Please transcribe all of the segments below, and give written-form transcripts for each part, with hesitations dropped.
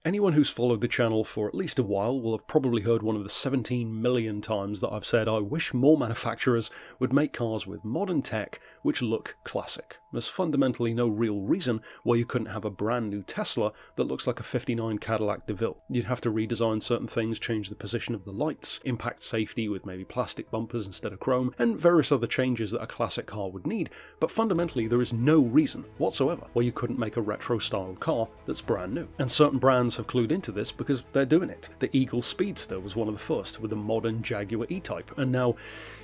Anyone who's followed the channel for at least a while will have probably heard one of the 17 million times that I've said I wish more manufacturers would make cars with modern tech which look classic. There's fundamentally no real reason why you couldn't have a brand new Tesla that looks like a 59 Cadillac DeVille. You'd have to redesign certain things, change the position of the lights, impact safety with maybe plastic bumpers instead of chrome, and various other changes that a classic car would need, but fundamentally there is no reason whatsoever why you couldn't make a retro-styled car that's brand new. And certain brands have clued into this because they're doing it. The Eagle Speedster was one of the first with the modern Jaguar E-Type, and now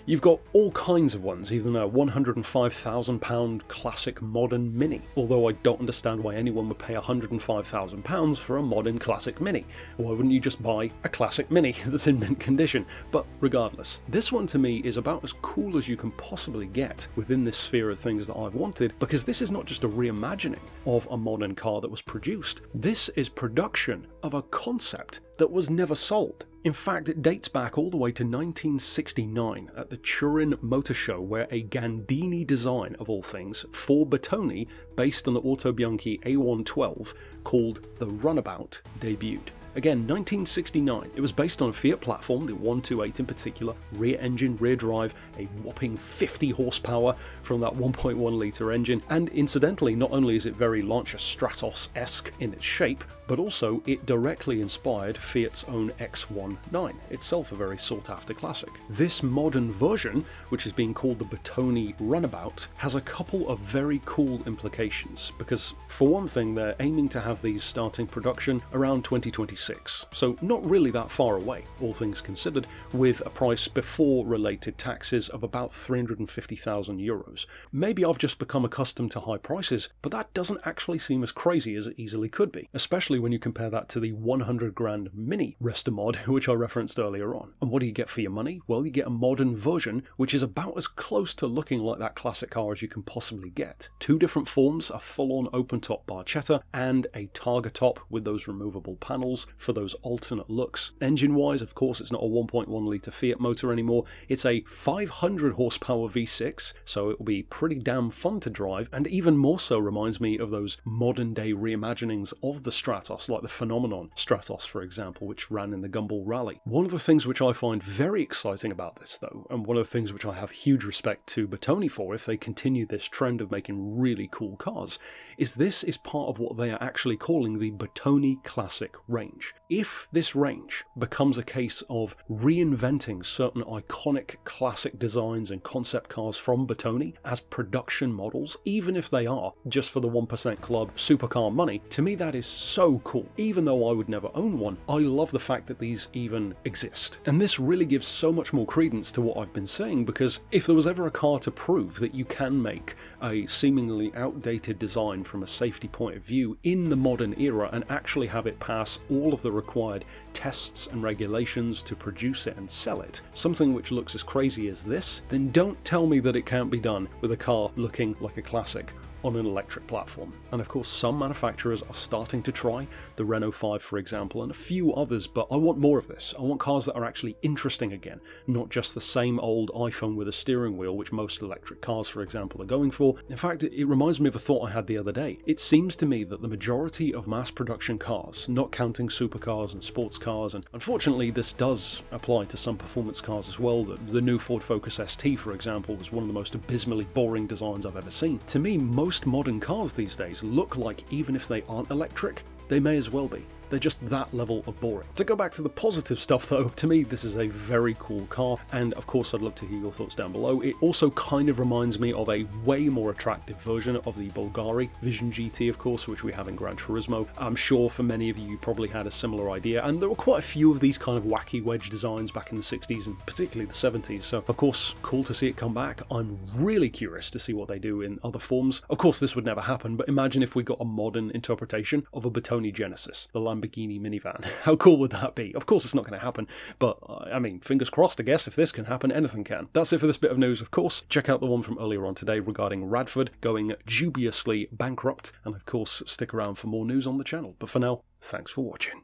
you've got all kinds of ones, even a £105,000 classic modern Mini, although I don't understand why anyone would pay £105,000 for a modern classic Mini. Why wouldn't you just buy a classic Mini that's in mint condition? But regardless, this one to me is about as cool as you can possibly get within this sphere of things that I've wanted, because this is not just a reimagining of a modern car that was produced, this is production of a concept that was never sold. In fact, it dates back all the way to 1969 at the Turin Motor Show, where a Gandini design, of all things, for Bertone, based on the Autobianchi A112, called the Runabout, debuted. Again, 1969. It was based on a Fiat platform, the 128 in particular, rear engine, rear drive, a whopping 50 horsepower from that 1.1 litre engine, and incidentally, not only is it very Lancia Stratos-esque in its shape, but also it directly inspired Fiat's own X19, itself a very sought-after classic. This modern version, which is being called the Bertone Runabout, has a couple of very cool implications, because for one thing, they're aiming to have these starting production around 2026, so not really that far away, all things considered, with a price before related taxes of about €350,000. Maybe I've just become accustomed to high prices, but that doesn't actually seem as crazy as it easily could be, especially when you compare that to the 100 grand Mini Restomod, which I referenced earlier on. And what do you get for your money? Well, you get a modern version, which is about as close to looking like that classic car as you can possibly get. Two different forms, a full-on open-top barchetta and a Targa top with those removable panels for those alternate looks. Engine-wise, of course, it's not a 1.1 litre Fiat motor anymore, it's a 500 horsepower V6, so it will be pretty damn fun to drive, and even more so reminds me of those modern-day reimaginings of the Stratos, like the Phenomenon Stratos, for example, which ran in the Gumball Rally. One of the things which I find very exciting about this, though, and one of the things which I have huge respect to Bertone for if they continue this trend of making really cool cars, is this is part of what they are actually calling the Bertone Classic range. If this range becomes a case of reinventing certain iconic classic designs and concept cars from Bertone as production models, even if they are just for the 1% club supercar money, to me that is so cool. Even though I would never own one, I love the fact that these even exist. And this really gives so much more credence to what I've been saying, because if there was ever a car to prove that you can make a seemingly outdated design from a safety point of view in the modern era and actually have it pass all of the required tests and regulations to produce it and sell it, something which looks as crazy as this, then don't tell me that it can't be done with a car looking like a classic on an electric platform. And of course some manufacturers are starting to try, the Renault 5 for example, and a few others, but I want more of this. I want cars that are actually interesting again, not just the same old iPhone with a steering wheel which most electric cars for example are going for. In fact, it reminds me of a thought I had the other day. It seems to me that the majority of mass production cars, not counting supercars and sports cars, and unfortunately this does apply to some performance cars as well, the new Ford Focus ST for example was one of the most abysmally boring designs I've ever seen. To me, most modern cars these days look like, even if they aren't electric, they may as well be. They're just that level of boring. To go back to the positive stuff though, to me this is a very cool car, and of course I'd love to hear your thoughts down below. It also kind of reminds me of a way more attractive version of the Bulgari Vision GT, of course, which we have in Gran Turismo. I'm sure for many of you probably had a similar idea, and there were quite a few of these kind of wacky wedge designs back in the 60s and particularly the 70s, so of course cool to see it come back. I'm really curious to see what they do in other forms. Of course this would never happen, but imagine if we got a modern interpretation of a Bertone Genesis, the Lamborghini minivan. How cool would that be? Of course it's not going to happen, but I mean, fingers crossed, I guess. If this can happen, anything can. That's it for this bit of news, of course. Check out the one from earlier on today regarding Radford going dubiously bankrupt, and of course stick around for more news on the channel. But for now, thanks for watching.